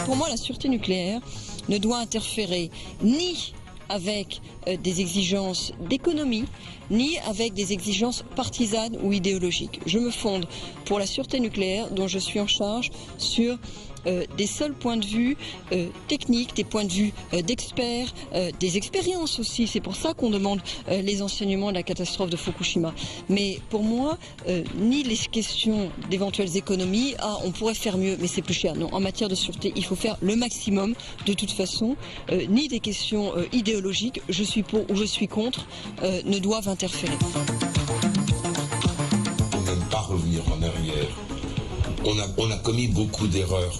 Pour moi, la sûreté nucléaire ne doit interférer ni avec des exigences d'économie, ni avec des exigences partisanes ou idéologiques. Je me fonde pour la sûreté nucléaire dont je suis en charge sur des seuls points de vue techniques, des points de vue d'experts, des expériences aussi. C'est pour ça qu'on demande les enseignements de la catastrophe de Fukushima. Mais pour moi, ni les questions d'éventuelles économies, on pourrait faire mieux, mais c'est plus cher. Non, en matière de sûreté, il faut faire le maximum de toute façon. Ni des questions idéologiques, je suis pour ou je suis contre, ne doivent interférer. On n'aime pas revenir en arrière. On a commis beaucoup d'erreurs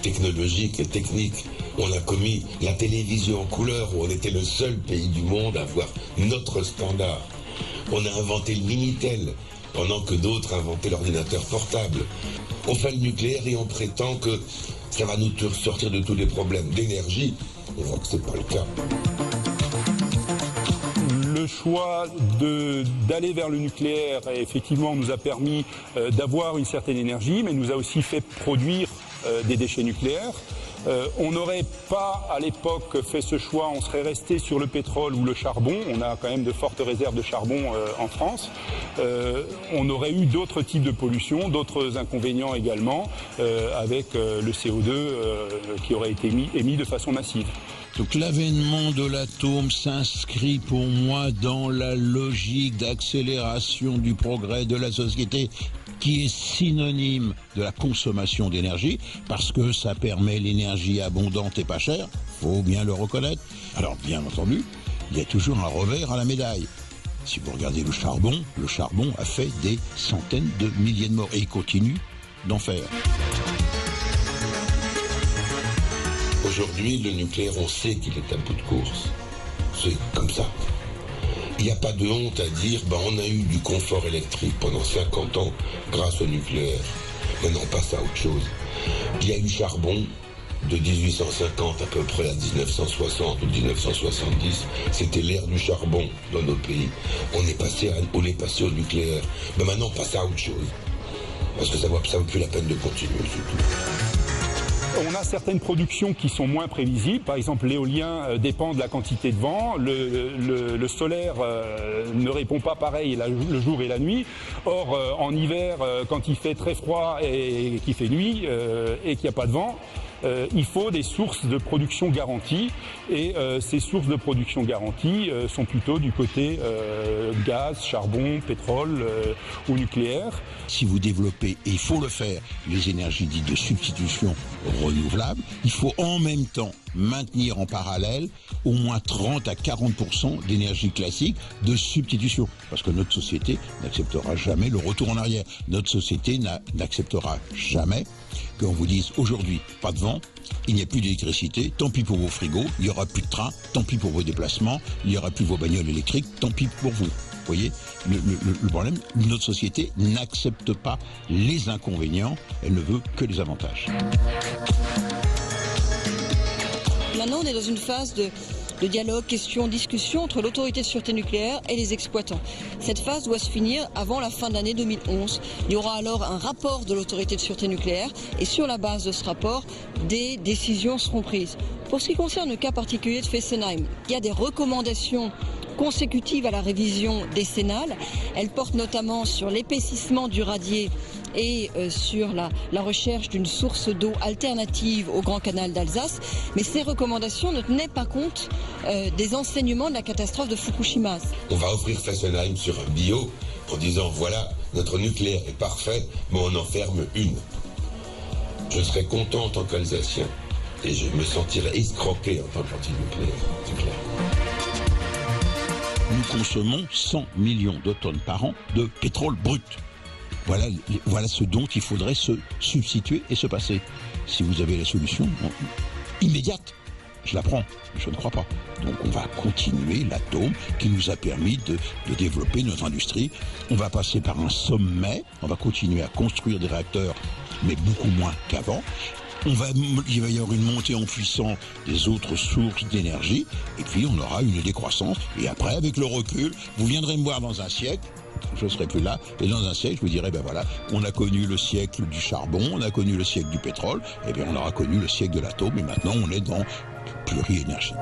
technologiques et techniques. On a commis la télévision en couleur, où on était le seul pays du monde à avoir notre standard. On a inventé le Minitel, pendant que d'autres inventaient l'ordinateur portable. On fait le nucléaire et on prétend que ça va nous sortir de tous les problèmes d'énergie. On voit que c'est pas le cas. Le choix d'aller vers le nucléaire, effectivement, nous a permis d'avoir une certaine énergie, mais nous a aussi fait produire des déchets nucléaires. On n'aurait pas, à l'époque, fait ce choix, on serait resté sur le pétrole ou le charbon. On a quand même de fortes réserves de charbon en France. On aurait eu d'autres types de pollution, d'autres inconvénients également, avec le CO2 qui aurait été émis de façon massive. Donc l'avènement de l'atome s'inscrit pour moi dans la logique d'accélération du progrès de la société, qui est synonyme de la consommation d'énergie, parce que ça permet l'énergie abondante et pas chère, faut bien le reconnaître. Alors bien entendu, il y a toujours un revers à la médaille. Si vous regardez le charbon a fait des centaines de milliers de morts, et il continue d'en faire. Aujourd'hui, le nucléaire, on sait qu'il est à bout de course. C'est comme ça. Il n'y a pas de honte à dire, on a eu du confort électrique pendant 50 ans grâce au nucléaire. Maintenant, on passe à autre chose. Il y a eu charbon de 1850 à peu près à 1960 ou 1970. C'était l'ère du charbon dans nos pays. On est passé au nucléaire. Mais maintenant, on passe à autre chose. Parce que ça vaut plus la peine de continuer, surtout. On a certaines productions qui sont moins prévisibles. Par exemple, l'éolien dépend de la quantité de vent. Le solaire ne répond pas pareil le jour et la nuit. Or, en hiver, quand il fait très froid et qu'il fait nuit et qu'il n'y a pas de vent, il faut des sources de production garanties. Et ces sources de production garanties sont plutôt du côté gaz, charbon, pétrole ou nucléaire. Si vous développez, et il faut le faire, les énergies dites de substitution renouvelables, il faut en même temps maintenir en parallèle au moins 30 à 40% d'énergie classique de substitution. Parce que notre société n'acceptera jamais le retour en arrière. Notre société n'acceptera jamais qu'on vous dise aujourd'hui, pas de vent, il n'y a plus d'électricité, tant pis pour vos frigos, il n'y aura plus de train, tant pis pour vos déplacements, il n'y aura plus vos bagnoles électriques, tant pis pour vous. Vous voyez, le problème, notre société n'accepte pas les inconvénients, elle ne veut que les avantages. Maintenant, on est dans une phase de dialogue, question, discussion entre l'autorité de sûreté nucléaire et les exploitants. Cette phase doit se finir avant la fin de l'année 2011. Il y aura alors un rapport de l'autorité de sûreté nucléaire et sur la base de ce rapport, des décisions seront prises. Pour ce qui concerne le cas particulier de Fessenheim, il y a des recommandations consécutives à la révision décennale. Elles portent notamment sur l'épaississement du radier et sur la recherche d'une source d'eau alternative au Grand Canal d'Alsace. Mais ces recommandations ne tenaient pas compte des enseignements de la catastrophe de Fukushima. On va offrir Fessenheim sur un bio en disant voilà, notre nucléaire est parfait, mais on en ferme une. Je serais content en tant qu'Alsacien et je me sentirais escroqué en tant qu'anti-nucléaire, c'est clair. Nous consommons 100 millions de tonnes par an de pétrole brut. Voilà ce dont il faudrait se substituer et se passer. Si vous avez la solution immédiate, je la prends, je ne crois pas. Donc on va continuer l'atome qui nous a permis de développer notre industrie. On va passer par un sommet, on va continuer à construire des réacteurs, mais beaucoup moins qu'avant. Il va y avoir une montée en puissance des autres sources d'énergie, et puis on aura une décroissance. Et après, avec le recul, vous viendrez me voir dans un siècle, je ne serai plus là. Et dans un siècle, je vous dirai, ben voilà, on a connu le siècle du charbon, on a connu le siècle du pétrole, et bien on aura connu le siècle de l'atome, et maintenant on est dans pluri-énergie.